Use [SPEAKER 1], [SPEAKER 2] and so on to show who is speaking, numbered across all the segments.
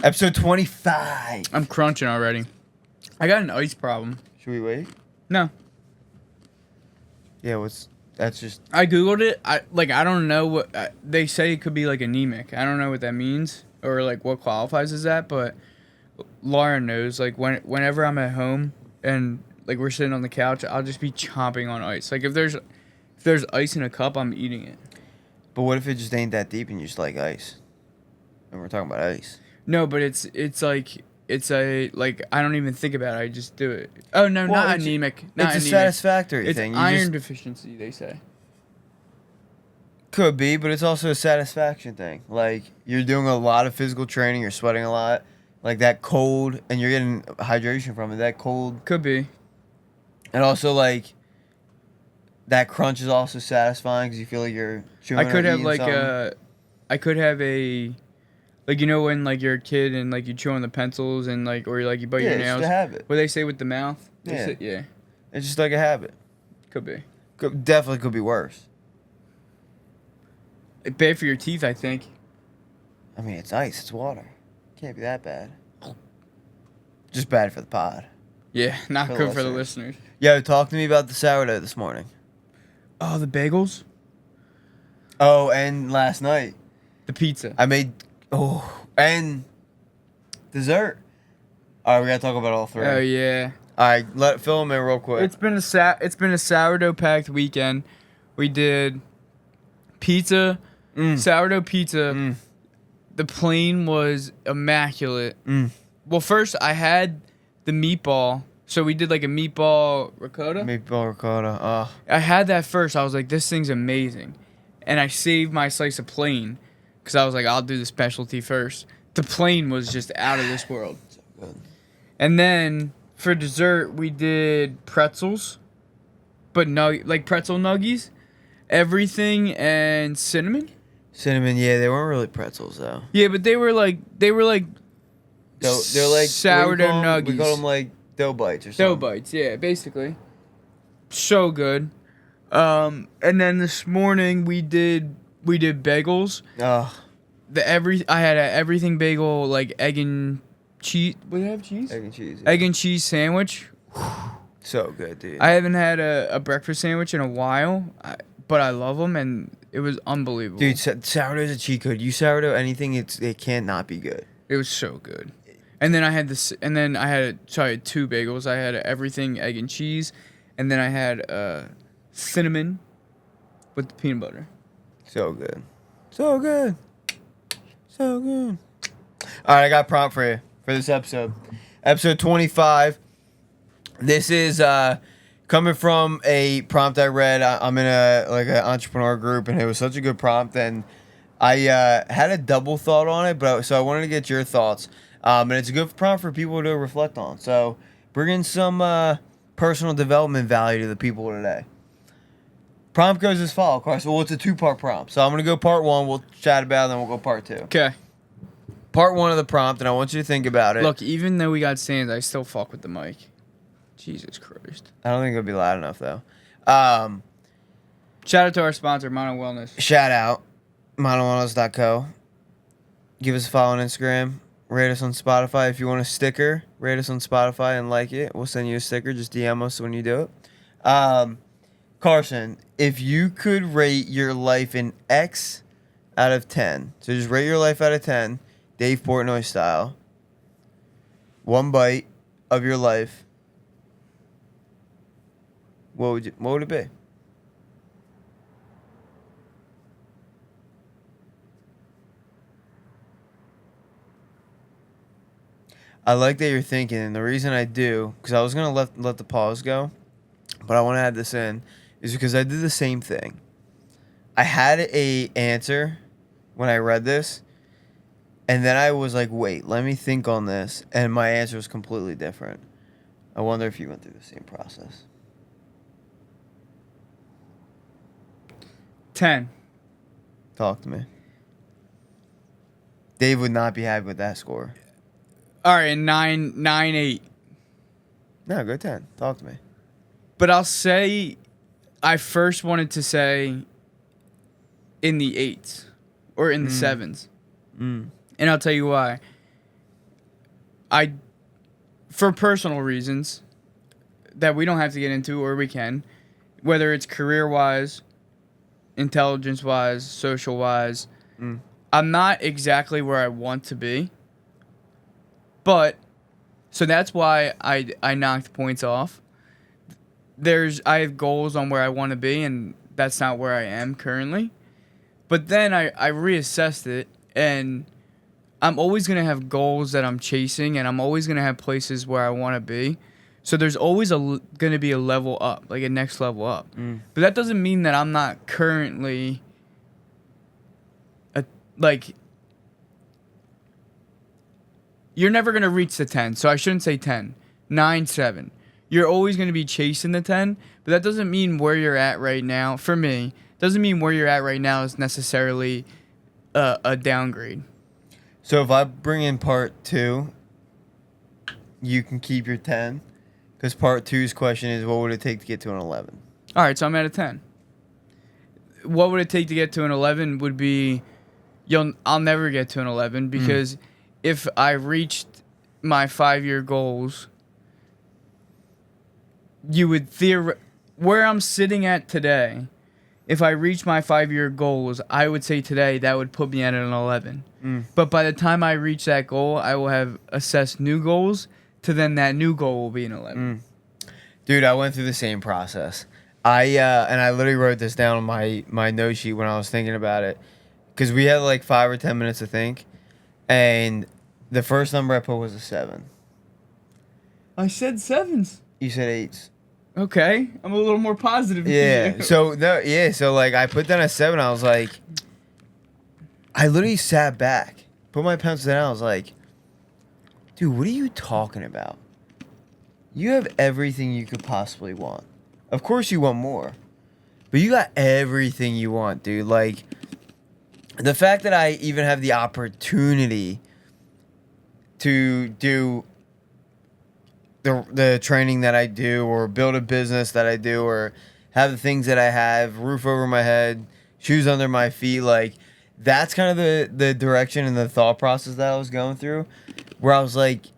[SPEAKER 1] Episode 25.
[SPEAKER 2] I'm crunching already. I got an ice problem.
[SPEAKER 1] Should we wait?
[SPEAKER 2] No.
[SPEAKER 1] Yeah, that's just...
[SPEAKER 2] I googled it. I don't know what they say. It could be like anemic. I don't know what that means or like what qualifies as that. But Laura knows. Like whenever I'm at home and like we're sitting on the couch, I'll just be chomping on ice. Like if there's ice in a cup, I'm eating it.
[SPEAKER 1] But what if it just ain't that deep and you just like ice? And we're talking about ice.
[SPEAKER 2] No, but it's like I don't even think about it. I just do it. Oh no,
[SPEAKER 1] Well,
[SPEAKER 2] not anemic. Not
[SPEAKER 1] it's
[SPEAKER 2] anemic.
[SPEAKER 1] a satisfactory
[SPEAKER 2] It's
[SPEAKER 1] thing.
[SPEAKER 2] iron deficiency, they say.
[SPEAKER 1] Could be, but it's also a satisfaction thing. Like, you're doing a lot of physical training, you're sweating a lot. Like, that cold, and you're getting hydration from it. That cold.
[SPEAKER 2] Could be.
[SPEAKER 1] And also, like, that crunch is also satisfying because you feel like you're chewing
[SPEAKER 2] I could
[SPEAKER 1] or
[SPEAKER 2] have
[SPEAKER 1] eating
[SPEAKER 2] like
[SPEAKER 1] something.
[SPEAKER 2] I could have a, like, you know when like you're a kid and like you chew on the pencils and like or like you bite your
[SPEAKER 1] Yeah,
[SPEAKER 2] nails.
[SPEAKER 1] it's just a habit.
[SPEAKER 2] What they say with the mouth?
[SPEAKER 1] Yeah.
[SPEAKER 2] Yeah.
[SPEAKER 1] It's just like a habit.
[SPEAKER 2] Could be.
[SPEAKER 1] Definitely could be worse.
[SPEAKER 2] It's bad for your teeth, I think.
[SPEAKER 1] I mean, it's ice. It's water. Can't be that bad. Just bad for the pod.
[SPEAKER 2] Yeah, not
[SPEAKER 1] For the
[SPEAKER 2] good for the
[SPEAKER 1] listeners.
[SPEAKER 2] listeners.
[SPEAKER 1] Yo, talk to me about the sourdough this morning.
[SPEAKER 2] Oh, the bagels,
[SPEAKER 1] Oh, and last night
[SPEAKER 2] the pizza.
[SPEAKER 1] I made and dessert. All right, we gotta talk about all three.
[SPEAKER 2] Oh yeah.
[SPEAKER 1] All right, fill them in real quick.
[SPEAKER 2] It's been a sourdough packed weekend. We did pizza, sourdough pizza. The plain was immaculate. Well, first I had the meatball. So we did like a meatball ricotta.
[SPEAKER 1] Meatball ricotta. Oh,
[SPEAKER 2] I had that first. I was like, this thing's amazing. And I saved my slice of plain because I was like, I'll do the specialty first. The plain was just out of this world.
[SPEAKER 1] so good.
[SPEAKER 2] And then for dessert, we did pretzels, but like pretzel nuggies, everything, and cinnamon.
[SPEAKER 1] Cinnamon, yeah, they weren't really pretzels though.
[SPEAKER 2] Yeah, but they were like
[SPEAKER 1] They're like
[SPEAKER 2] sourdough nuggies.
[SPEAKER 1] We call them like dough bites or something.
[SPEAKER 2] Dough bites, yeah, basically. So good. And then this morning we did bagels.
[SPEAKER 1] Oh,
[SPEAKER 2] I had a everything bagel, like egg and cheese. Would it have cheese?
[SPEAKER 1] egg and cheese.
[SPEAKER 2] Egg and cheese sandwich.
[SPEAKER 1] So good, dude.
[SPEAKER 2] I haven't had a breakfast sandwich in a while, but I love them, and it was unbelievable.
[SPEAKER 1] Dude, sourdough's a cheat code. You sourdough anything, it can't not be good.
[SPEAKER 2] It was so good. And then I had I had two bagels. I had everything egg and cheese, and then I had cinnamon with the peanut butter.
[SPEAKER 1] So good. So good. So good. All right, I got a prompt for you for this episode. Episode 25. This is coming from a prompt I read. I'm in an entrepreneur group, and it was such a good prompt, and I had a double thought on it, so I wanted to get your thoughts. And it's a good prompt for people to reflect on. So bringing some personal development value to the people today. Prompt goes as follows, Carson. Well, it's a 2-part prompt. So I'm going to go part 1. We'll chat about it, then we'll go part 2.
[SPEAKER 2] Okay.
[SPEAKER 1] Part 1 of the prompt, and I want you to think about it.
[SPEAKER 2] Look, even though we got stands, I still fuck with the mic. Jesus Christ.
[SPEAKER 1] I don't think it'll be loud enough, though.
[SPEAKER 2] Shout out to our sponsor, Mano Wellness.
[SPEAKER 1] Shout out, manowellness.co. Give us a follow on Instagram. Rate us on Spotify. If you want a sticker, rate us on Spotify and like it. We'll send you a sticker. Just DM us when you do it. Carson, if you could rate your life in X out of 10, so just rate your life out of 10, Dave Portnoy style, one bite of your life, what would it be? I like that you're thinking, and the reason I do, because I was going to let the pause go, but I want to add this in, is because I did the same thing. I had a answer when I read this, and then I was like, wait, let me think on this, and my answer was completely different. I wonder if you went through the same process.
[SPEAKER 2] 10.
[SPEAKER 1] Talk to me. Dave would not be happy with that score.
[SPEAKER 2] All right, 9.8.
[SPEAKER 1] No, go 10. Talk to me.
[SPEAKER 2] But I'll say, I first wanted to say in the 8s or in the 7s. And I'll tell you why. I, for personal reasons that we don't have to get into, or we can, whether it's career-wise, intelligence-wise, social-wise, I'm not exactly where I want to be. But, so that's why I knocked points off. I have goals on where I want to be, and that's not where I am currently. But then I reassessed it, and I'm always going to have goals that I'm chasing, and I'm always going to have places where I want to be. So there's always going to be a level up, like a next level up. But that doesn't mean that I'm not currently, you're never going to reach the 10, so I shouldn't say 10. 9, 7. You're always going to be chasing the 10, but that doesn't mean where you're at right now, for me, doesn't mean where you're at right now is necessarily a downgrade.
[SPEAKER 1] So if I bring in part 2, you can keep your 10, because part 2's question is, what would it take to get to an 11?
[SPEAKER 2] All right, so I'm at a 10. What would it take to get to an 11 would be, I'll never get to an 11, because if I reached my 5-year goals, you would where I'm sitting at today, if I reach my 5-year goals, I would say today that would put me at an 11. But by the time I reach that goal, I will have assessed new goals, to then that new goal will be an 11.
[SPEAKER 1] Dude, I went through the same process. And I literally wrote this down on my note sheet when I was thinking about it, because we had like 5 or 10 minutes to think, and the first number I put was a 7.
[SPEAKER 2] I said 7s.
[SPEAKER 1] You said 8s.
[SPEAKER 2] Okay, I'm a little more positive.
[SPEAKER 1] Yeah. So like I put down a 7. I was like, I literally sat back, put my pencil down. I was like, dude, what are you talking about? You have everything you could possibly want. Of course you want more, but you got everything you want, dude. Like, the fact that I even have the opportunity to do the training that I do, or build a business that I do, or have the things that I have, roof over my head, shoes under my feet, like, that's kind of the direction and the thought process that I was going through, where I was like,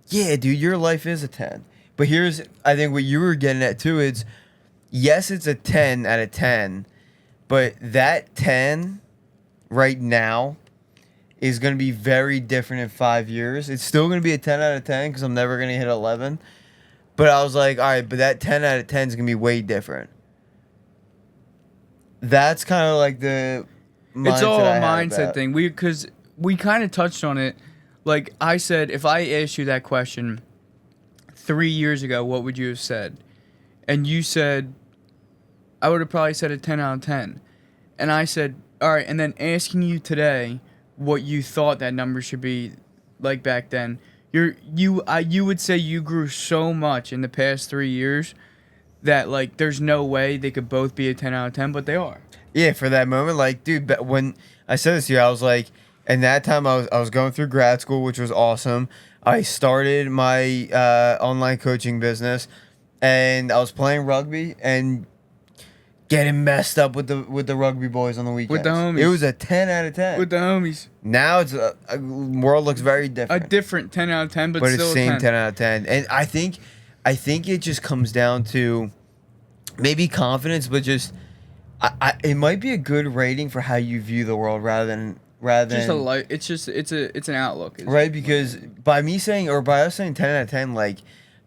[SPEAKER 1] yeah, dude, your life is a 10. But here's, I think, what you were getting at too, is, yes, it's a 10 out of 10, but that 10 right now is going to be very different in 5 years. It's still going to be a 10 out of 10 because I'm never going to hit 11. But I was like, all right, but that 10 out of 10 is going to be way different. That's kind of like the mindset.
[SPEAKER 2] It's all a mindset thing. Because we kind of touched on it. Like I said, if I asked you that question 3 years ago, what would you have said? And you said, I would have probably said a 10 out of 10. And I said, all right, and then asking you today what you thought that number should be like back then, you would say you grew so much in the past 3 years that, like, there's no way they could both be a 10 out of 10, but they are.
[SPEAKER 1] Yeah, for that moment, like, dude, when I said this to you, I was like, and that time I was going through grad school, which was awesome. I started my online coaching business, and I was playing rugby and getting messed up with the rugby boys on the weekends.
[SPEAKER 2] With the homies.
[SPEAKER 1] It was a 10 out of 10.
[SPEAKER 2] With the homies.
[SPEAKER 1] Now it's a world looks very different.
[SPEAKER 2] A different 10 out of 10, but still
[SPEAKER 1] it's
[SPEAKER 2] a
[SPEAKER 1] same
[SPEAKER 2] 10.
[SPEAKER 1] 10 out of 10. And I think it just comes down to maybe confidence, but just it might be a good rating for how you view the world rather than
[SPEAKER 2] just a light. It's an outlook,
[SPEAKER 1] right? Because by us saying 10 out of 10, like,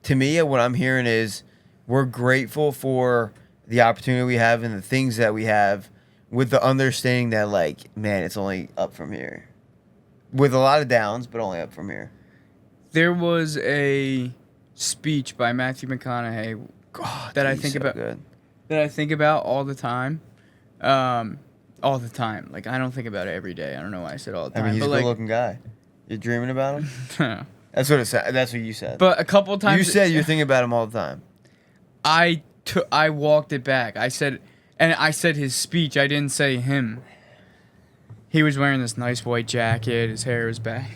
[SPEAKER 1] to me, what I'm hearing is we're grateful for the opportunity we have and the things that we have, with the understanding that, like, man, it's only up from here, with a lot of downs, but only up from here.
[SPEAKER 2] There was a speech by Matthew McConaughey that I think about.
[SPEAKER 1] Good.
[SPEAKER 2] That I think about all the time. All the time. Like, I don't think about it every day. I don't know why I said all the time.
[SPEAKER 1] I mean, he's
[SPEAKER 2] but
[SPEAKER 1] a good-looking guy. You're dreaming about him? That's what it said. That's what you said.
[SPEAKER 2] But a couple times...
[SPEAKER 1] You said you're thinking about him all the time.
[SPEAKER 2] I walked it back. I said his speech. I didn't say him. He was wearing this nice white jacket. His hair was back.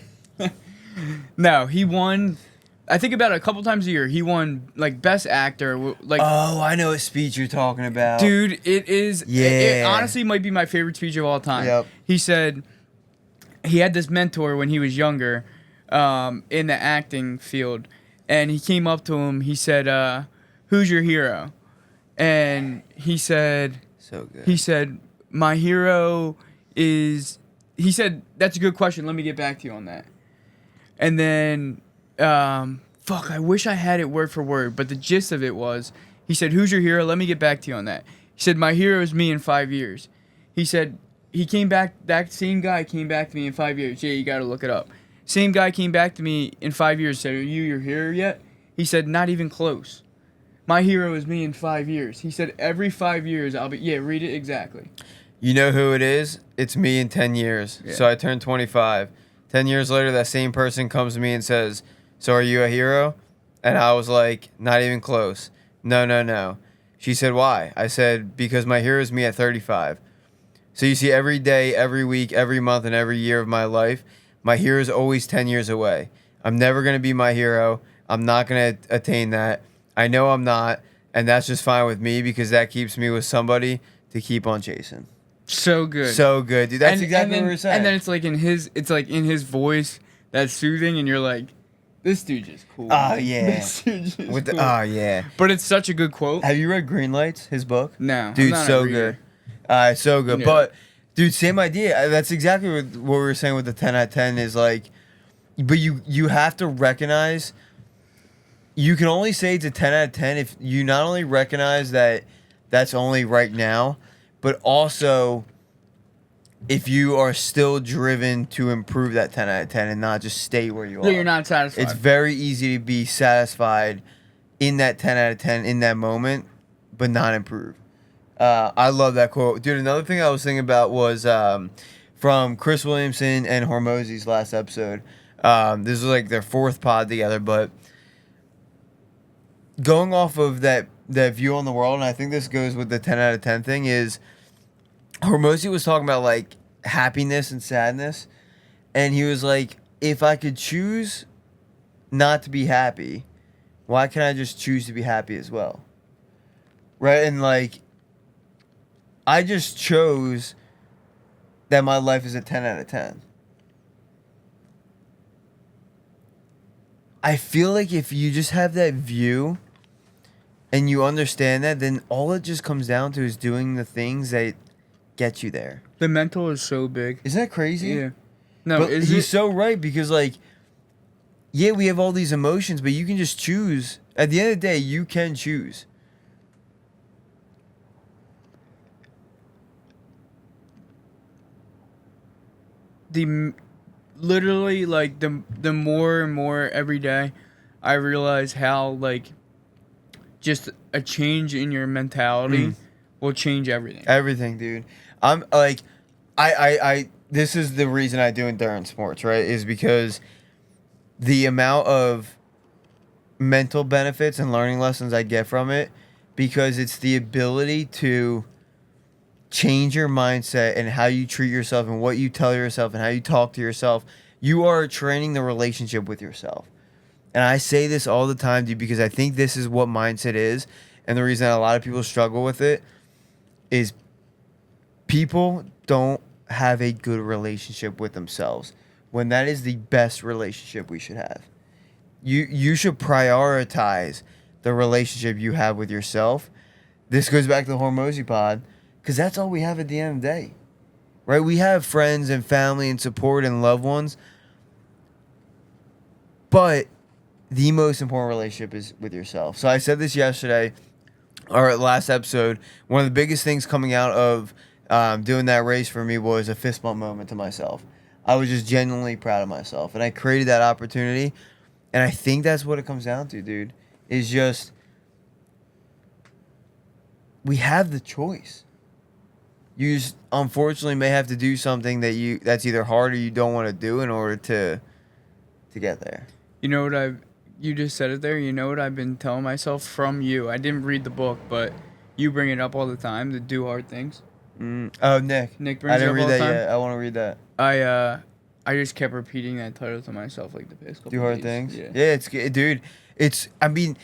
[SPEAKER 2] No, he won... I think about it a couple times a year. He won, like, Best Actor. Like,
[SPEAKER 1] oh, I know what speech you're talking about.
[SPEAKER 2] Dude, it is...
[SPEAKER 1] Yeah.
[SPEAKER 2] It honestly might be my favorite speech of all time.
[SPEAKER 1] Yep.
[SPEAKER 2] He said he had this mentor when he was younger in the acting field, and he came up to him. He said, "Who's your hero?" And he said,
[SPEAKER 1] So good.
[SPEAKER 2] He said, "My hero is." He said, "That's a good question. Let me get back to you on that." And then, I wish I had it word for word, but the gist of it was, he said, "Who's your hero? Let me get back to you on that." He said, "My hero is me in 5 years." He said, he came back, that same guy came back to me in 5 years. Yeah, you got to look it up. Same guy came back to me in 5 years, said, "Are you your hero yet?" He said, "Not even close. My hero is me in 5 years." He said, "Every 5 years, I'll be," yeah, read it exactly.
[SPEAKER 1] You know who it is? It's me in 10 years.
[SPEAKER 2] Yeah.
[SPEAKER 1] So I turned 25. 10 years later, that same person comes to me and says, "So are you a hero?" And I was like, "Not even close. No, no, no." She said, "Why?" I said, "Because my hero is me at 35. So you see, every day, every week, every month, and every year of my life, my hero is always 10 years away. I'm never going to be my hero. I'm not going to attain that. I know I'm not. And that's just fine with me because that keeps me with somebody to keep on chasing."
[SPEAKER 2] So good.
[SPEAKER 1] So good, dude. That's exactly
[SPEAKER 2] then,
[SPEAKER 1] what we're saying.
[SPEAKER 2] And then it's like in his voice that's soothing, and you're like, this dude just cool.
[SPEAKER 1] Oh,
[SPEAKER 2] man.
[SPEAKER 1] yeah.
[SPEAKER 2] This dude just
[SPEAKER 1] With the,
[SPEAKER 2] cool.
[SPEAKER 1] oh, yeah.
[SPEAKER 2] But it's such a good quote.
[SPEAKER 1] Have you read Green Lights, his book?
[SPEAKER 2] No,
[SPEAKER 1] Dude,
[SPEAKER 2] I'm not
[SPEAKER 1] so
[SPEAKER 2] a reader.
[SPEAKER 1] good. So good.
[SPEAKER 2] You know
[SPEAKER 1] But, dude, same idea. That's exactly what we were saying with the 10 out of 10 is like, but you have to recognize, you can only say it's a 10 out of 10 if you not only recognize that that's only right now, but also if you are still driven to improve that 10 out of 10 and not just stay where you are.
[SPEAKER 2] Yeah, you're not satisfied.
[SPEAKER 1] It's very easy to be satisfied in that 10 out of 10 in that moment, but not improve. I love that quote. Dude, another thing I was thinking about was from Chris Williamson and Hormozy's last episode. This was like their fourth pod together, but going off of that view on the world, and I think this goes with the 10 out of 10 thing, is Hormozy was talking about like happiness and sadness, and he was like, if I could choose not to be happy, why can't I just choose to be happy as well? Right? And like, I just chose that my life is a 10 out of 10. I feel like if you just have that view and you understand that, then all it just comes down to is doing the things that get you there.
[SPEAKER 2] The mental is so big.
[SPEAKER 1] Isn't that crazy?
[SPEAKER 2] Yeah. No,
[SPEAKER 1] but
[SPEAKER 2] is
[SPEAKER 1] he's
[SPEAKER 2] it?
[SPEAKER 1] so right because, like, yeah, we have all these emotions, but you can just choose. At the end of the day, you can choose.
[SPEAKER 2] Literally, like, the more and more every day, I realize how, like, just a change in your mentality will change everything.
[SPEAKER 1] Everything, dude. I'm like, I this is the reason I do endurance sports, right? Is because the amount of mental benefits and learning lessons I get from it, because it's the ability to change your mindset and how you treat yourself and what you tell yourself and how you talk to yourself. You are training the relationship with yourself. And I say this all the time, dude, because I think this is what mindset is. And the reason that a lot of people struggle with it is people don't have a good relationship with themselves, when that is the best relationship we should have. You should prioritize the relationship you have with yourself. This goes back to the Hormozy pod, because that's all we have at the end of the day, right? We have friends and family and support and loved ones, but the most important relationship is with yourself. So I said this yesterday, or last episode, one of the biggest things coming out of doing that race for me was a fist bump moment to myself. I was just genuinely proud of myself, and I created that opportunity, and I think that's what it comes down to, dude, is just we have the choice. You just unfortunately may have to do something that's either hard or you don't want to do in order to get there.
[SPEAKER 2] You know what you just said it there. You know what I've been telling myself from you. I didn't read the book, but you bring it up all the time to do hard things.
[SPEAKER 1] Oh, Nick.
[SPEAKER 2] Nick brings
[SPEAKER 1] I didn't
[SPEAKER 2] it up
[SPEAKER 1] read
[SPEAKER 2] all the
[SPEAKER 1] that
[SPEAKER 2] time.
[SPEAKER 1] yet. I want to read that.
[SPEAKER 2] I just kept repeating that title to myself like the past couple
[SPEAKER 1] Do hard
[SPEAKER 2] days.
[SPEAKER 1] things.
[SPEAKER 2] Yeah.
[SPEAKER 1] Yeah, it's good, dude. It's. I mean,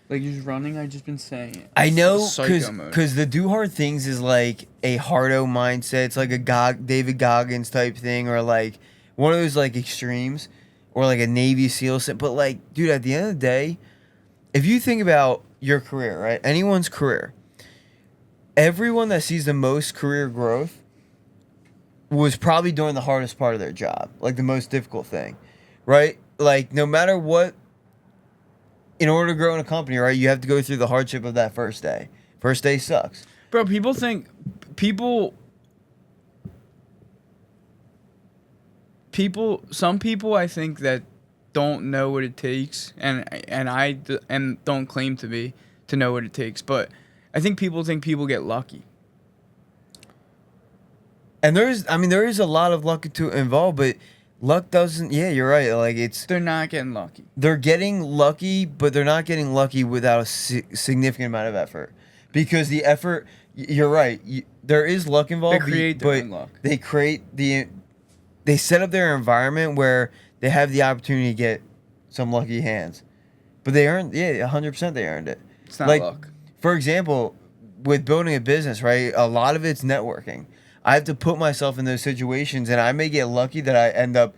[SPEAKER 2] like just running. I just been saying it.
[SPEAKER 1] I know
[SPEAKER 2] Psycho mode.
[SPEAKER 1] because the do hard things is like a hardo mindset. It's like a David Goggins type thing, or like one of those like extremes. or like a Navy SEAL. But like, dude, at the end of the day, if you think about your career, right? Anyone's career, everyone that sees the most career growth was probably doing the hardest part of their job, like the most difficult thing, right? Like, no matter what, in order to grow in a company, right, you have to go through the hardship of that first day. First day sucks.
[SPEAKER 2] Bro, people some people I think that don't know what it takes, and don't claim to know what it takes, but I think people get lucky.
[SPEAKER 1] And there is a lot of luck to involve, but luck doesn't. Yeah, you're right. Like,
[SPEAKER 2] they're not getting lucky.
[SPEAKER 1] They're getting lucky, but they're not getting lucky without a significant amount of effort, because the effort. You're right. There is luck involved.
[SPEAKER 2] They create their own luck.
[SPEAKER 1] They set up their environment where they have the opportunity to get some lucky hands, but they earned. Yeah, 100% they earned it.
[SPEAKER 2] It's not luck.
[SPEAKER 1] For example, with building a business, right? A lot of it's networking. I have to put myself in those situations, and I may get lucky that I end up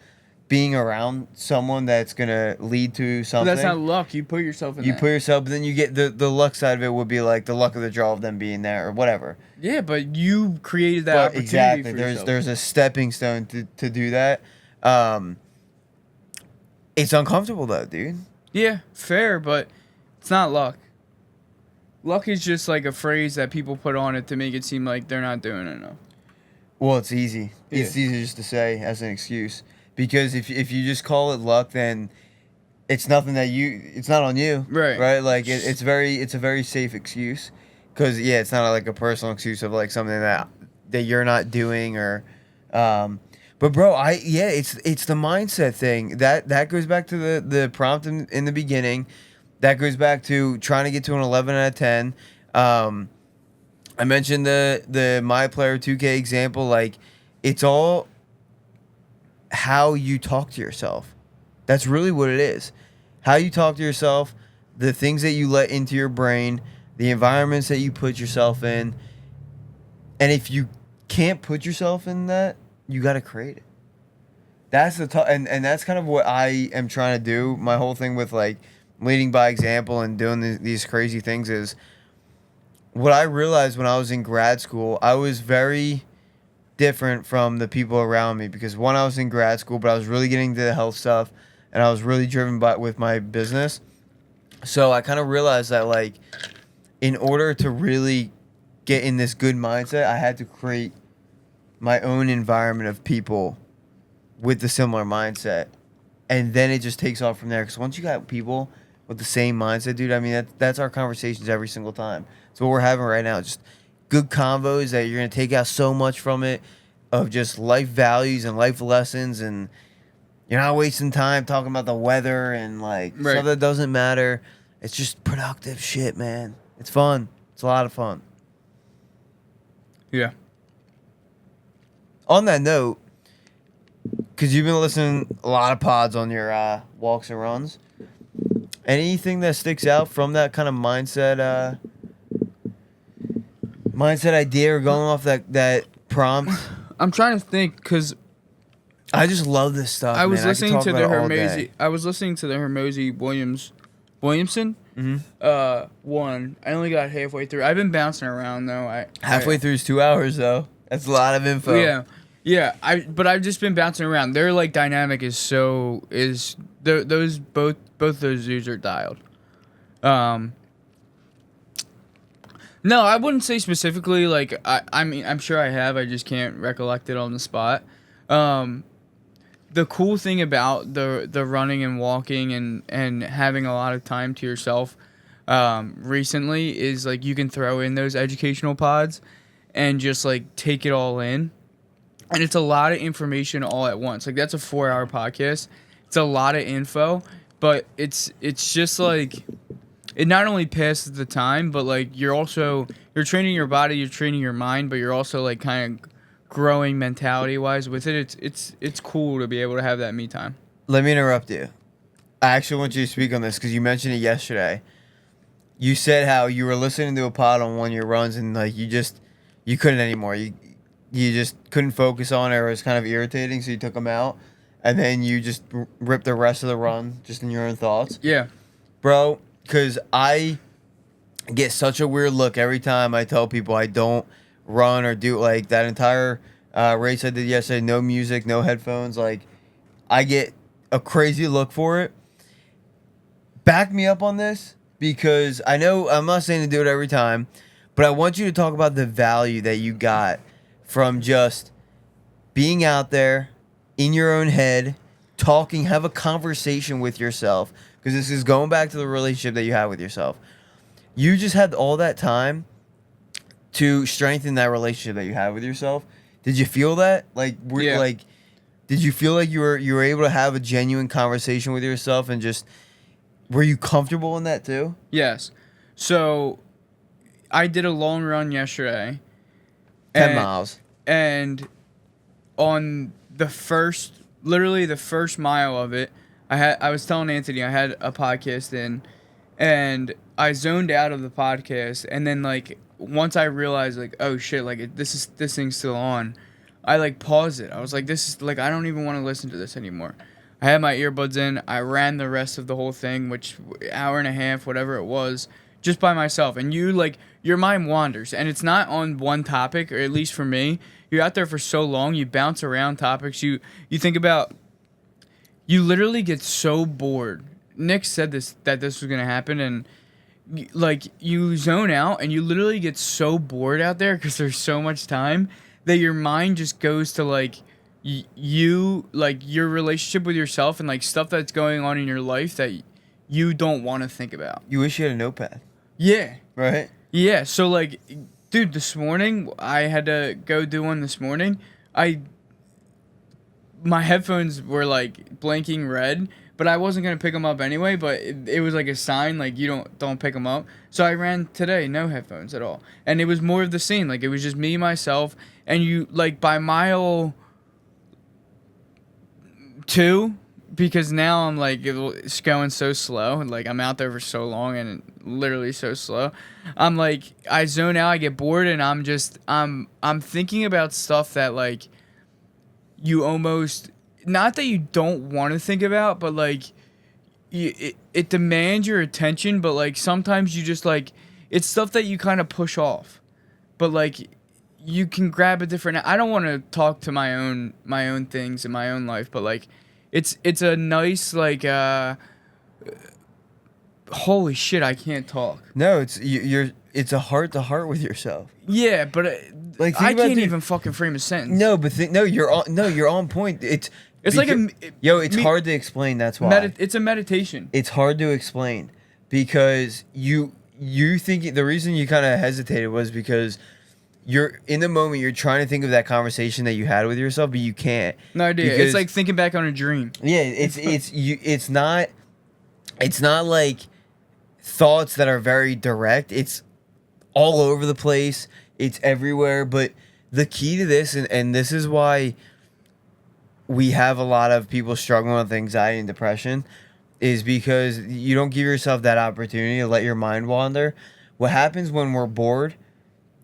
[SPEAKER 1] being around someone that's gonna lead to something.
[SPEAKER 2] But that's not luck. You put yourself in.
[SPEAKER 1] You put yourself, but then you get the luck side of it would be like the luck of the draw of them being there or whatever.
[SPEAKER 2] Yeah, but you created that opportunity.
[SPEAKER 1] Exactly.
[SPEAKER 2] For
[SPEAKER 1] There's
[SPEAKER 2] yourself.
[SPEAKER 1] there's a stepping stone to do that. It's uncomfortable though, dude.
[SPEAKER 2] Yeah, fair, but it's not luck. Luck is just like a phrase that people put on it to make it seem like they're not doing enough.
[SPEAKER 1] Well, it's easy. It's easy just to say as an excuse, because if you just call it luck, then it's nothing that it's not on you,
[SPEAKER 2] right?
[SPEAKER 1] Right? Like it's a very safe excuse, because it's not like a personal excuse of like something that you're not doing or, but bro, it's the mindset thing that goes back to the prompt in the beginning, that goes back to trying to get to an 11 out of 10. I mentioned the My Player 2K example. Like, it's all how you talk to yourself. That's really what it is. How you talk to yourself, the things that you let into your brain, the environments that you put yourself in. And if you can't put yourself in that, you got to create it. That's and that's kind of what I am trying to do. My whole thing with like leading by example and doing these crazy things is, what I realized when I was in grad school, I was very different from the people around me, because one, I was in grad school, but I was really getting into the health stuff, and I was really driven with my business. So I kind of realized that, like, in order to really get in this good mindset, I had to create my own environment of people with the similar mindset, and then it just takes off from there. Because once you got people with the same mindset, dude, I mean, that's our conversations every single time. It's what we're having right now. Just good convos that you're going to take out so much from it, of just life values and life lessons, and you're not wasting time talking about the weather and like stuff that doesn't matter. It's just productive shit, man. It's fun. It's a lot of fun.
[SPEAKER 2] Yeah.
[SPEAKER 1] On that note, because you've been listening a lot of pods on your walks and runs, anything that sticks out from that kind of mindset idea, or going off that prompt?
[SPEAKER 2] I'm trying to think, because
[SPEAKER 1] I just love this stuff.
[SPEAKER 2] I was
[SPEAKER 1] man.
[SPEAKER 2] listening to the
[SPEAKER 1] Hermosi.
[SPEAKER 2] I was listening to the Hermosi Williamson one. I only got halfway through. I've been bouncing around though.
[SPEAKER 1] Halfway through is 2 hours though. That's a lot of info.
[SPEAKER 2] Yeah. But I've just been bouncing around. Their like dynamic is those both those dudes are dialed. No, I wouldn't say specifically. Like I mean, I'm sure I have. I just can't recollect it on the spot. The cool thing about the running and walking and having a lot of time to yourself recently is like you can throw in those educational pods and just like take it all in, and it's a lot of information all at once. Like, that's a 4-hour podcast. It's a lot of info, but it's just like, it not only passes the time, but like you're training your body, you're training your mind, but you're also like kind of growing mentality wise with it. It's cool to be able to have that me time.
[SPEAKER 1] Let me interrupt you. I actually want you to speak on this because you mentioned it yesterday. You said how you were listening to a pod on one of your runs, and like you couldn't anymore. You just couldn't focus on it, or it was kind of irritating, so you took them out. and then you just rip the rest of the run just in your own thoughts.
[SPEAKER 2] Yeah.
[SPEAKER 1] Bro, because I get such a weird look every time I tell people I don't run or do like that entire race I did yesterday. No music, no headphones. Like, I get a crazy look for it. Back me up on this, because I know I'm not saying to do it every time, but I want you to talk about the value that you got from just being out there in your own head, talking, have a conversation with yourself, because this is going back to the relationship that you have with yourself. You just had all that time to strengthen that relationship that you have with yourself. Did you feel that? Like, did you feel like you were able to have a genuine conversation with yourself, and just were you comfortable in that too?
[SPEAKER 2] Yes. So I did a long run yesterday.
[SPEAKER 1] 10 miles.
[SPEAKER 2] And on the first mile of it, I was telling Anthony I had a podcast in, and I zoned out of the podcast, and then like once I realized like, oh shit, like this thing's still on, I like paused it. I was like, this is like, I don't even want to listen to this anymore. I had my earbuds in. I ran the rest of the whole thing, which hour and a half, whatever it was, just by myself. And you like, your mind wanders, and it's not on one topic, or at least for me. You're out there for so long, you bounce around topics. You think about, you literally get so bored. Nick said that this was gonna happen, and like you zone out, and you literally get so bored out there because there's so much time that your mind just goes to like you like your relationship with yourself and like stuff that's going on in your life that you don't want to think about.
[SPEAKER 1] You wish you had a notepad.
[SPEAKER 2] Yeah.
[SPEAKER 1] Right?
[SPEAKER 2] Yeah. So like, dude, this morning I had to go do one this morning. My headphones were like blinking red, but I wasn't gonna pick them up anyway. But it was like a sign, like you don't pick them up. So I ran today, no headphones at all, and it was more of the same. Like it was just me, myself, and you. Like by mile 2, because now I'm like it's going so slow, and like I'm out there for so long and literally so slow. I'm like I zone out, I get bored, and I'm thinking about stuff that like you almost, not that you don't want to think about, but like it demands your attention, but like sometimes you just like, it's stuff that you kind of push off, but like you can grab a different, I don't want to talk to my own things in my own life, but like it's a nice like holy shit, I can't talk.
[SPEAKER 1] No, it's a heart to heart with yourself.
[SPEAKER 2] Yeah, but
[SPEAKER 1] like
[SPEAKER 2] I can't even fucking frame a sentence.
[SPEAKER 1] No, but you're on point. It's
[SPEAKER 2] like
[SPEAKER 1] it's hard to explain. That's why
[SPEAKER 2] it's a meditation.
[SPEAKER 1] It's hard to explain because you think the reason you kind of hesitated was because you're in the moment. You're trying to think of that conversation that you had with yourself, but you can't.
[SPEAKER 2] No idea. It's like thinking back on a dream.
[SPEAKER 1] Yeah, it's not like thoughts that are very direct. It's all over the place. It's everywhere. But the key to this, and this is why we have a lot of people struggling with anxiety and depression, is because you don't give yourself that opportunity to let your mind wander. What happens when we're bored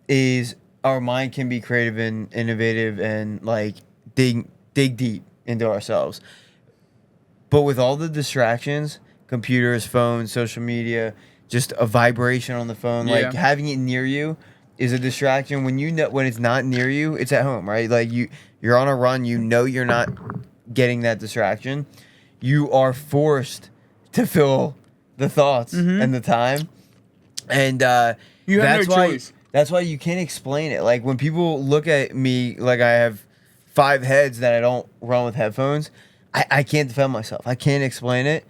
[SPEAKER 1] is our mind can be creative and innovative and like dig deep into ourselves. But with all the distractions, computers, phones, social media, just a vibration on the phone, like having it near you is a distraction. When when it's not near you, it's at home, right? Like you're on a run, you're not getting that distraction. You are forced to fill the thoughts and the time. And
[SPEAKER 2] you have no choice.
[SPEAKER 1] That's why you can't explain it. Like when people look at me like I have 5 heads that I don't run with headphones, I can't defend myself. I can't explain it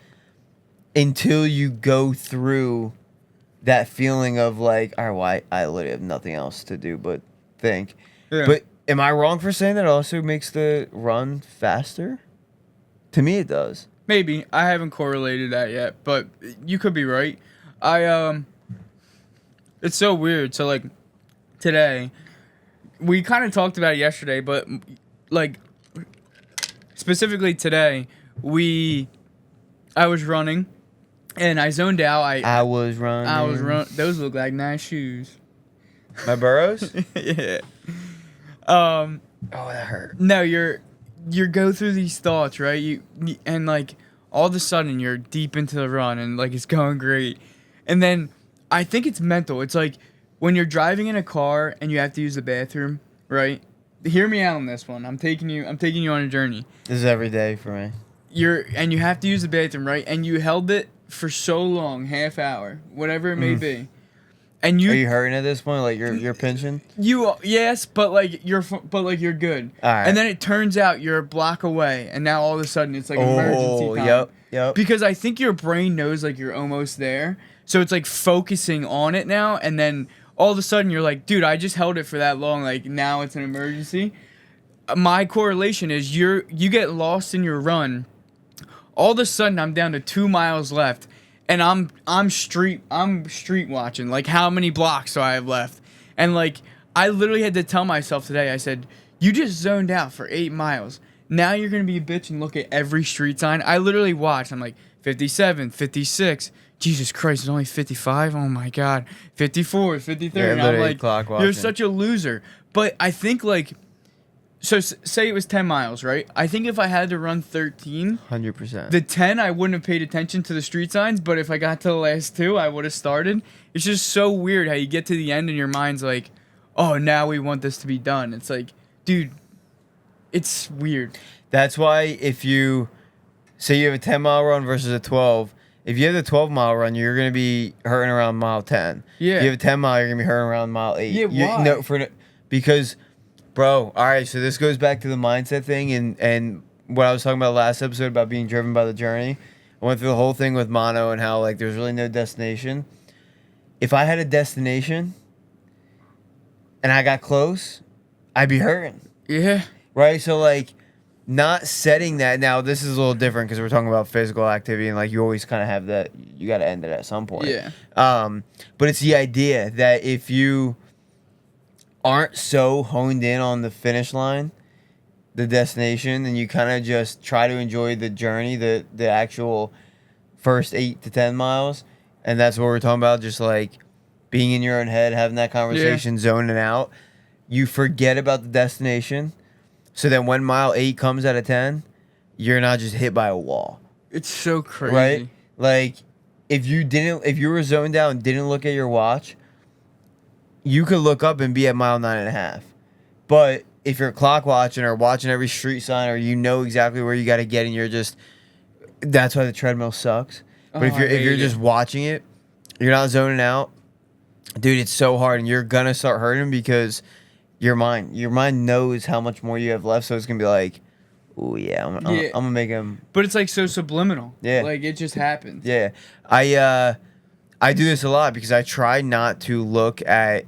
[SPEAKER 1] until you go through that feeling of like, all right, well, I literally have nothing else to do but think. Yeah. But am I wrong for saying that it also makes the run faster? To me, it does.
[SPEAKER 2] Maybe. I haven't correlated that yet, but you could be right. It's so weird. So like today, we kind of talked about it yesterday, but like specifically today, I was running, and I zoned out.
[SPEAKER 1] I was running.
[SPEAKER 2] Those look like nice shoes.
[SPEAKER 1] My Burrows?
[SPEAKER 2] Yeah.
[SPEAKER 1] Oh, that hurt.
[SPEAKER 2] No, you go through these thoughts, right? And like all of a sudden you're deep into the run and like it's going great. And then I think it's mental. It's like when you're driving in a car and you have to use the bathroom, right? Hear me out on this one. I'm taking you on a journey.
[SPEAKER 1] This is every day for me.
[SPEAKER 2] And you have to use the bathroom, right? And you held it for so long, half hour, whatever it may be. And
[SPEAKER 1] Are you hurting at this point? Like you're pinching?
[SPEAKER 2] Yes, but like you're good.
[SPEAKER 1] All right.
[SPEAKER 2] And then it turns out you're a block away, and now all of a sudden it's like emergency time.
[SPEAKER 1] Yep.
[SPEAKER 2] Because I think your brain knows like you're almost there, so it's like focusing on it now, and then all of a sudden you're like, dude, I just held it for that long, like now it's an emergency. My correlation is you get lost in your run. All of a sudden I'm down to 2 miles left. And I'm street watching, like how many blocks do I have left? And like I literally had to tell myself today, I said, you just zoned out for 8 miles. Now you're gonna be a bitch and look at every street sign. I literally watched, I'm like 57, 56, Jesus Christ, it's only 55, oh my god, 54, 53, and I'm like, you're such a loser. But I think like, so say it was 10 miles, right? I think if I had to run 13,
[SPEAKER 1] 100%.
[SPEAKER 2] the 10, I wouldn't have paid attention to the street signs, but if I got to the last 2, I would have started. It's just so weird how you get to the end and your mind's like, oh, now we want this to be done. It's like, dude, it's weird.
[SPEAKER 1] That's why if you say you have a 10-mile run versus a 12, if you have the 12-mile run, you're going to be hurting around mile 10.
[SPEAKER 2] Yeah.
[SPEAKER 1] If you have a 10-mile, you're going to be hurting around mile 8.
[SPEAKER 2] Yeah, why?
[SPEAKER 1] Because... Bro, all right, so this goes back to the mindset thing and what I was talking about last episode about being driven by the journey. I went through the whole thing with Mano and how, like, there's really no destination. If I had a destination and I got close, I'd be hurting.
[SPEAKER 2] Yeah.
[SPEAKER 1] Right? So, like, not setting that. Now, this is a little different because we're talking about physical activity and, like, you always kind of have that. You got to end it at some point.
[SPEAKER 2] Yeah.
[SPEAKER 1] But it's the idea that if you aren't so honed in on the finish line, the destination, and you kind of just try to enjoy the journey, the actual first 8 to 10 miles, and that's what we're talking about, just like being in your own head, having that conversation, zoning out, you forget about the destination, so then when mile 8 comes out of 10, you're not just hit by a wall.
[SPEAKER 2] It's so crazy.
[SPEAKER 1] Right? Like, if you were zoned out and didn't look at your watch, you could look up and be at mile 9.5. But if you're clock watching or watching every street sign or you know exactly where you got to get and you're just, that's why the treadmill sucks. But if you're just watching it, you're not zoning out, dude, it's so hard and you're gonna start hurting because your mind knows how much more you have left, so it's gonna be like, oh yeah, I'm gonna make him.
[SPEAKER 2] But it's like so subliminal.
[SPEAKER 1] Yeah,
[SPEAKER 2] like it just happens.
[SPEAKER 1] Yeah, I do this a lot because I try not to look at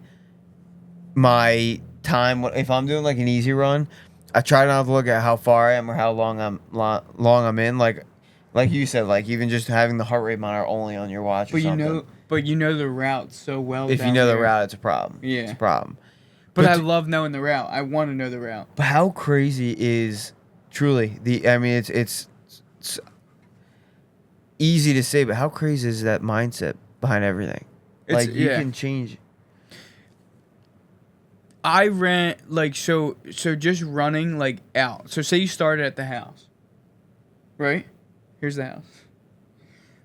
[SPEAKER 1] my time. If I'm doing like an easy run, I try not to look at how far I am or how long I'm in. Like you said, like even just having the heart rate monitor only on your watch.
[SPEAKER 2] But you know the route so well.
[SPEAKER 1] If you know the route, it's a problem. Yeah, it's a problem.
[SPEAKER 2] But I love knowing the route. I want to know the route.
[SPEAKER 1] But how crazy is truly it's easy to say, but how crazy is that mindset behind everything? Like you can change.
[SPEAKER 2] I ran like so just running like out. So say you started at the house. Right? Here's the house.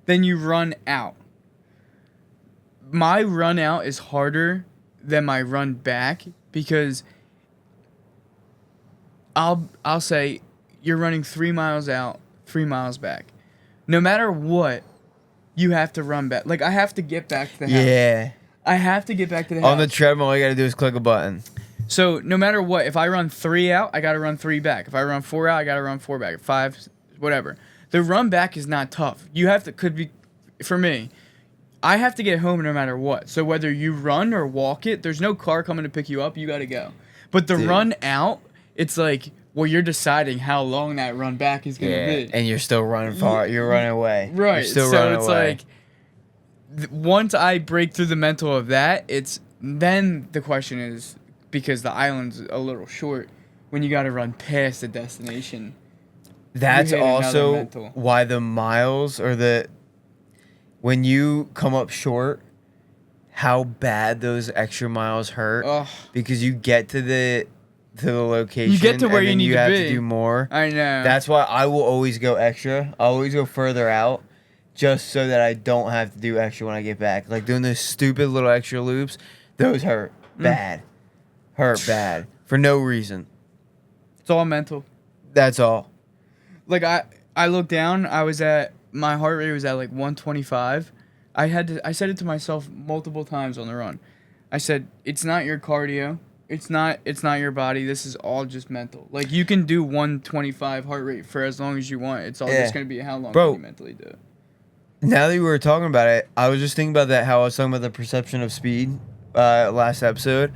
[SPEAKER 2] Then you run out. My run out is harder than my run back because I'll say you're running 3 miles out, 3 miles back. No matter what, you have to run back. Like I have to get back to the house.
[SPEAKER 1] Yeah.
[SPEAKER 2] I have to get back to the house.
[SPEAKER 1] On the treadmill, all you gotta do is click a button.
[SPEAKER 2] So no matter what, if I run 3 out, I gotta run 3 back. If I run 4 out, I gotta run 4 back. 5, whatever. The run back is not tough. For me, I have to get home no matter what. So whether you run or walk it, there's no car coming to pick you up. You gotta go. But the run out, it's like, well, you're deciding how long that run back is gonna be.
[SPEAKER 1] And you're still running far. You're running away.
[SPEAKER 2] Right.
[SPEAKER 1] You're still running away.
[SPEAKER 2] Like, once I break through the mental of that, then the question is, because the island's a little short, when you got to run past the destination.
[SPEAKER 1] That's also why the miles when you come up short, how bad those extra miles hurt. Ugh. Because you get to to the location.
[SPEAKER 2] You get to where
[SPEAKER 1] and
[SPEAKER 2] you
[SPEAKER 1] then
[SPEAKER 2] need
[SPEAKER 1] you
[SPEAKER 2] to
[SPEAKER 1] have
[SPEAKER 2] be.
[SPEAKER 1] to do more.
[SPEAKER 2] I know.
[SPEAKER 1] That's why I will always go extra. I always go further out, just so that I don't have to do extra when I get back. Like doing those stupid little extra loops, those hurt bad, hurt bad for no reason.
[SPEAKER 2] It's all mental.
[SPEAKER 1] That's all.
[SPEAKER 2] Like I looked down. My heart rate was at like 125. I said it to myself multiple times on the run. I said, it's not your cardio. It's not your body. This is all just mental. Like, you can do 125 heart rate for as long as you want. It's all just going to be how long can you mentally do it.
[SPEAKER 1] Now that we were talking about it, I was just thinking about that, how I was talking about the perception of speed last episode,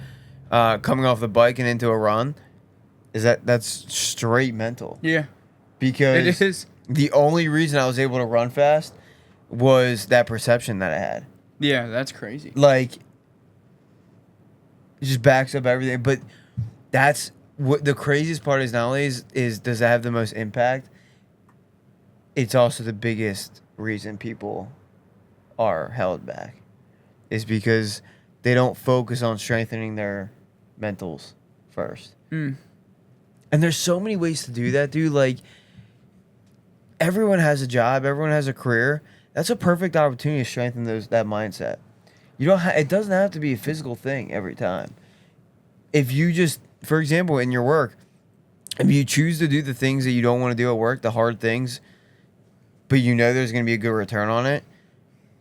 [SPEAKER 1] coming off the bike and into a run. That's straight mental.
[SPEAKER 2] Yeah.
[SPEAKER 1] Because
[SPEAKER 2] it is.
[SPEAKER 1] The only reason I was able to run fast was that perception that I had.
[SPEAKER 2] Yeah, that's crazy.
[SPEAKER 1] Like, it just backs up everything. But that's what the craziest part is. Not only is does it have the most impact, it's also the biggest reason people are held back. Is because they don't focus on strengthening their mentals first. And there's so many ways to do that, dude. Like, everyone has a job, everyone has a career. That's a perfect opportunity to strengthen that mindset. You don't. It doesn't have to be a physical thing every time. If you just, for example, in your work, if you choose to do the things that you don't want to do at work, the hard things, but you know there's going to be a good return on it,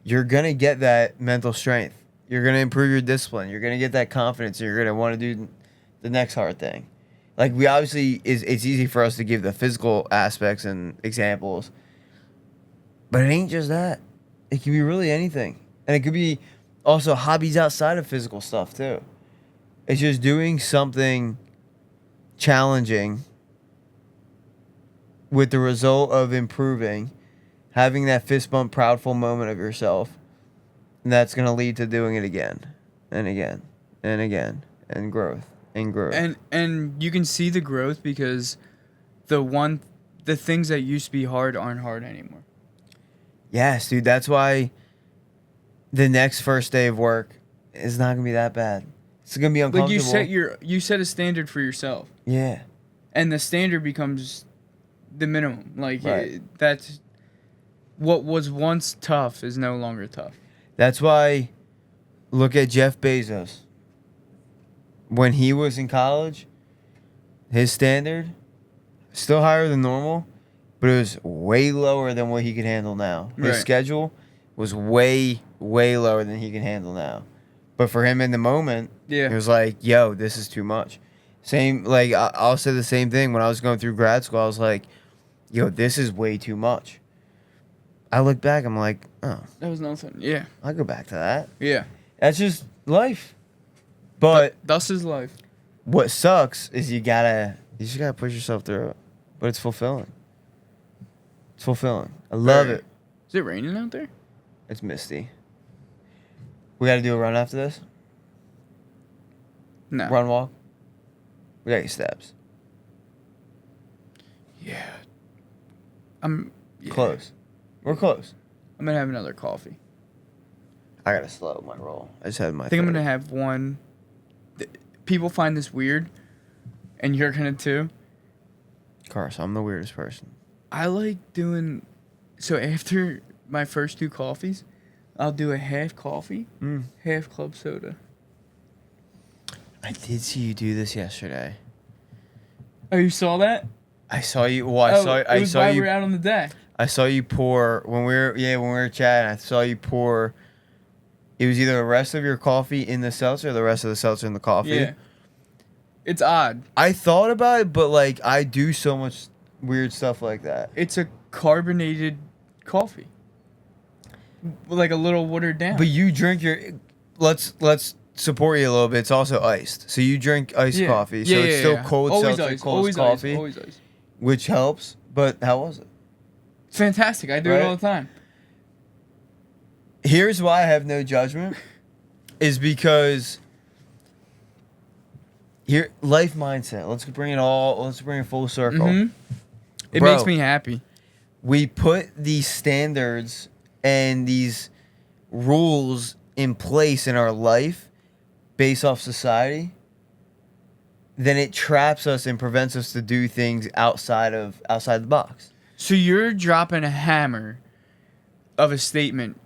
[SPEAKER 1] you're going to get that mental strength. You're going to improve your discipline. You're going to get that confidence. And you're going to want to do the next hard thing. Like, we obviously, it's easy for us to give the physical aspects and examples, but it ain't just that. It can be really anything. And it could be also hobbies outside of physical stuff, too. It's just doing something challenging with the result of improving, having that fist bump, proudful moment of yourself, and that's going to lead to doing it again and again and again and growth.
[SPEAKER 2] And you can see the growth because the things that used to be hard aren't hard anymore.
[SPEAKER 1] Yes, dude. That's why the next first day of work is not gonna be that bad. It's gonna be uncomfortable.
[SPEAKER 2] Like, you set a standard for yourself.
[SPEAKER 1] Yeah.
[SPEAKER 2] And the standard becomes the minimum. Like,
[SPEAKER 1] right.
[SPEAKER 2] That's what was once tough is no longer tough.
[SPEAKER 1] That's why look at Jeff Bezos. When he was in college, his standard, still higher than normal, but it was way lower than what he could handle now. His schedule was way, way lower than he can handle now. But for him in the moment, it was like, yo, this is too much. Same, like, I'll say the same thing. When I was going through grad school, I was like, yo, this is way too much. I look back, I'm like, oh.
[SPEAKER 2] That was nothing. Yeah.
[SPEAKER 1] I'll go back to that.
[SPEAKER 2] Yeah.
[SPEAKER 1] That's just life. But
[SPEAKER 2] thus is life.
[SPEAKER 1] What sucks is you just gotta push yourself through it. But it's fulfilling. It's fulfilling. I love it.
[SPEAKER 2] Is it raining out there?
[SPEAKER 1] It's misty. We gotta do a run after this?
[SPEAKER 2] No.
[SPEAKER 1] Run walk? We gotta get steps.
[SPEAKER 2] Yeah.
[SPEAKER 1] Close. We're close.
[SPEAKER 2] I'm gonna have another coffee.
[SPEAKER 1] I gotta slow my roll. I just had my
[SPEAKER 2] I think I'm gonna have one. People find this weird, and you're gonna too.
[SPEAKER 1] Carson, I'm the weirdest person.
[SPEAKER 2] I like doing. So after my first 2 coffees, I'll do a half coffee, half club soda.
[SPEAKER 1] I did see you do this yesterday.
[SPEAKER 2] Oh, you saw that?
[SPEAKER 1] I saw you. Well, I saw you.
[SPEAKER 2] We were out on the deck.
[SPEAKER 1] I saw you pour when we were chatting. I saw you pour. It was either the rest of your coffee in the seltzer or the rest of the seltzer in the coffee.
[SPEAKER 2] Yeah. It's odd.
[SPEAKER 1] I thought about it, but like I do so much weird stuff like that.
[SPEAKER 2] It's a carbonated coffee. Like a little watered down.
[SPEAKER 1] But you drink your. Let's support you a little bit. It's also iced, so you drink iced coffee. So it's still cold
[SPEAKER 2] always
[SPEAKER 1] seltzer,
[SPEAKER 2] ice,
[SPEAKER 1] cold
[SPEAKER 2] always
[SPEAKER 1] coffee,
[SPEAKER 2] ice, always ice.
[SPEAKER 1] Which helps. But how was it?
[SPEAKER 2] It's fantastic. I do it all the time.
[SPEAKER 1] Here's why I have no judgment, is because here life mindset. Let's bring it full circle.
[SPEAKER 2] Mm-hmm. It
[SPEAKER 1] Bro,
[SPEAKER 2] makes me happy.
[SPEAKER 1] We put these standards and these rules in place in our life based off society then it traps us and prevents us to do things outside the box.
[SPEAKER 2] So you're dropping a hammer of a statement,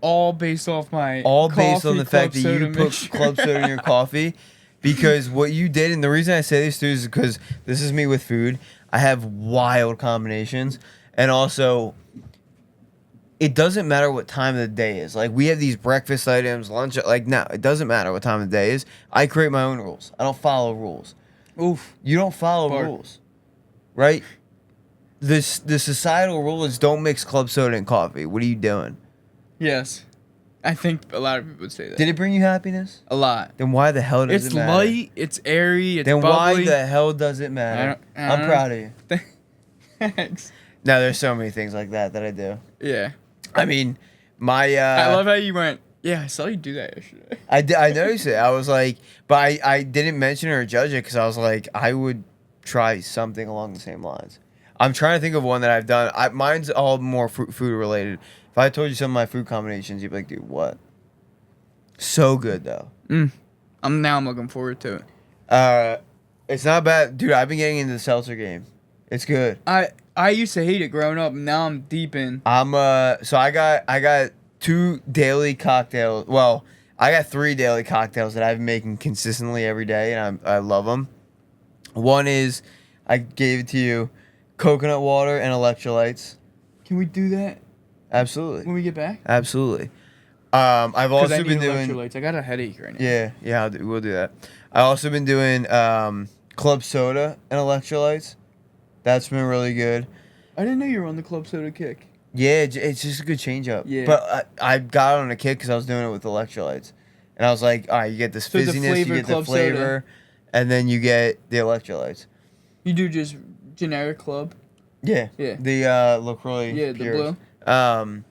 [SPEAKER 2] all based off my
[SPEAKER 1] Based on the fact that
[SPEAKER 2] soda
[SPEAKER 1] you put
[SPEAKER 2] mixture.
[SPEAKER 1] club soda in your coffee, because what you did, and the reason I say this too is because this is me with food. I have wild combinations, and also, it doesn't matter what time of the day is. Like, we have these breakfast items, lunch. Like, no, it doesn't matter what time of the day is. I create my own rules. I don't follow rules.
[SPEAKER 2] Oof.
[SPEAKER 1] You don't follow rules, right? The societal rule is don't mix club soda and coffee. What are you doing?
[SPEAKER 2] Yes. I think a lot of people would say that.
[SPEAKER 1] Did it bring you happiness?
[SPEAKER 2] A lot.
[SPEAKER 1] Then why the hell does it matter?
[SPEAKER 2] It's light, it's airy, it's
[SPEAKER 1] then
[SPEAKER 2] bubbly.
[SPEAKER 1] why the hell does it matter? I'm proud of you.
[SPEAKER 2] Thanks.
[SPEAKER 1] No, there's so many things like that I do.
[SPEAKER 2] Yeah.
[SPEAKER 1] I mean, my
[SPEAKER 2] I love how you went, yeah, I saw you do that yesterday.
[SPEAKER 1] I noticed it. I was like, but I didn't mention it or judge it because I was like, I would try something along the same lines. I'm trying to think of one that I've done. Mine's all more food related. If I told you some of my food combinations, you'd be like, dude, what? So good though.
[SPEAKER 2] I'm looking forward to it.
[SPEAKER 1] It's not bad, dude. I've been getting into the seltzer game. It's good.
[SPEAKER 2] I used to hate it growing up. Now I'm deep in.
[SPEAKER 1] So I got 2 daily cocktails. Well, I got 3 daily cocktails that I've been making consistently every day, and I love them. One is, I gave it to you, coconut water and electrolytes.
[SPEAKER 2] Can we do that
[SPEAKER 1] Absolutely.
[SPEAKER 2] when we get back?
[SPEAKER 1] Absolutely. I've also
[SPEAKER 2] I need
[SPEAKER 1] been doing
[SPEAKER 2] electrolytes. I got a headache right now.
[SPEAKER 1] Yeah. We'll do that. I also been doing club soda and electrolytes. That's been really good.
[SPEAKER 2] I didn't know you were on the club soda kick.
[SPEAKER 1] Yeah, it's just a good change up.
[SPEAKER 2] Yeah.
[SPEAKER 1] But I got on a kick because I was doing it with electrolytes, and I was like, all right, you get this
[SPEAKER 2] So the
[SPEAKER 1] fizziness,
[SPEAKER 2] flavor
[SPEAKER 1] you get the
[SPEAKER 2] club
[SPEAKER 1] flavor, and then you get the electrolytes.
[SPEAKER 2] You do just generic club?
[SPEAKER 1] Yeah.
[SPEAKER 2] Yeah.
[SPEAKER 1] The LaCroix.
[SPEAKER 2] Yeah, the
[SPEAKER 1] Pures.
[SPEAKER 2] blue.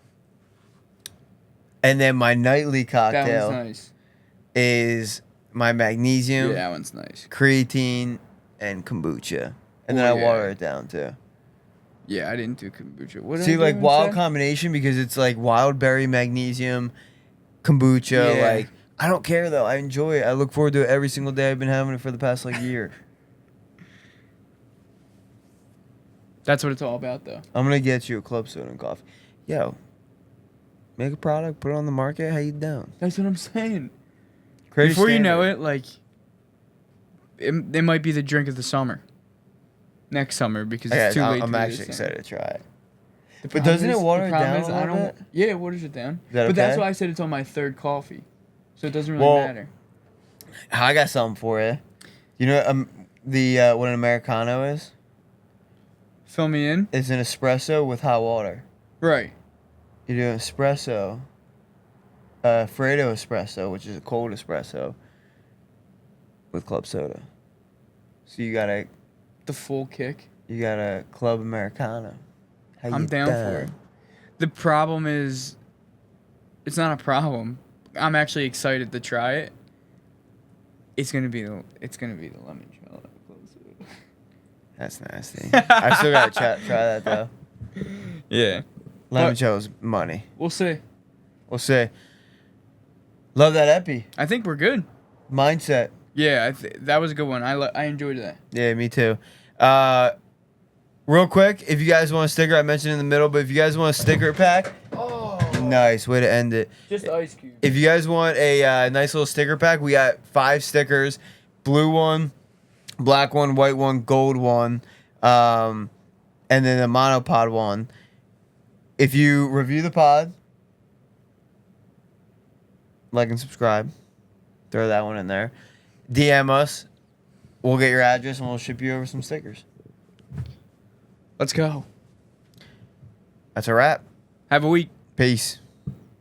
[SPEAKER 1] And then my nightly
[SPEAKER 2] That
[SPEAKER 1] cocktail
[SPEAKER 2] one's nice.
[SPEAKER 1] is my magnesium,
[SPEAKER 2] Yeah, that one's nice.
[SPEAKER 1] creatine, and kombucha, and then I water it down too.
[SPEAKER 2] Yeah, I didn't do kombucha. What did
[SPEAKER 1] See,
[SPEAKER 2] I do
[SPEAKER 1] like wild
[SPEAKER 2] instead?
[SPEAKER 1] combination because it's like wild berry magnesium, kombucha.
[SPEAKER 2] Yeah.
[SPEAKER 1] Like, I don't care though. I enjoy it. I look forward to it every single day. I've been having it for the past like year.
[SPEAKER 2] That's what it's all about, though.
[SPEAKER 1] I'm gonna get you a club soda and coffee. Yo, make a product, put it on the market. How you down?
[SPEAKER 2] That's what I'm saying.
[SPEAKER 1] Create a
[SPEAKER 2] Before you know
[SPEAKER 1] standard.
[SPEAKER 2] it, like, it might be the drink of the summer. Next summer, because it's too late.
[SPEAKER 1] I'm
[SPEAKER 2] to do
[SPEAKER 1] actually
[SPEAKER 2] this
[SPEAKER 1] excited
[SPEAKER 2] summer.
[SPEAKER 1] to try it.
[SPEAKER 2] The
[SPEAKER 1] But
[SPEAKER 2] problem
[SPEAKER 1] doesn't it
[SPEAKER 2] is-
[SPEAKER 1] water
[SPEAKER 2] the
[SPEAKER 1] it
[SPEAKER 2] problem
[SPEAKER 1] down
[SPEAKER 2] is
[SPEAKER 1] a
[SPEAKER 2] I
[SPEAKER 1] little
[SPEAKER 2] don't.
[SPEAKER 1] bit?
[SPEAKER 2] Yeah, it waters it down.
[SPEAKER 1] Is that
[SPEAKER 2] but that's
[SPEAKER 1] okay?
[SPEAKER 2] why I said it's on my 3rd coffee, so it doesn't really
[SPEAKER 1] Well,
[SPEAKER 2] matter.
[SPEAKER 1] I got something for you. You know what an Americano is?
[SPEAKER 2] Fill me in.
[SPEAKER 1] It's an espresso with hot water.
[SPEAKER 2] Right.
[SPEAKER 1] You do an espresso, Freddo espresso, which is a cold espresso, with club soda. So you got
[SPEAKER 2] The full kick.
[SPEAKER 1] a club Americano. How
[SPEAKER 2] I'm
[SPEAKER 1] you
[SPEAKER 2] down for it. The problem is, it's not a problem. I'm actually excited to try it. It's gonna be the lemon jello.
[SPEAKER 1] That's nasty. I still gotta try that though.
[SPEAKER 2] Yeah.
[SPEAKER 1] Limoncello's money.
[SPEAKER 2] We'll see.
[SPEAKER 1] We'll see. Love that epi.
[SPEAKER 2] I think we're good.
[SPEAKER 1] Mindset.
[SPEAKER 2] Yeah, that was a good one. I enjoyed that.
[SPEAKER 1] Yeah, me too. Real quick, if you guys want a sticker, I mentioned in the middle, but if you guys want a sticker pack, nice way to end it.
[SPEAKER 2] Just ice cube.
[SPEAKER 1] If you guys want a nice little sticker pack, we got 5 stickers: blue one, black one, white one, gold one, and then the Mano Pod one. If you review the pod, like and subscribe, throw that one in there. DM us. We'll get your address and we'll ship you over some stickers.
[SPEAKER 2] Let's go.
[SPEAKER 1] That's a wrap.
[SPEAKER 2] Have a week.
[SPEAKER 1] Peace.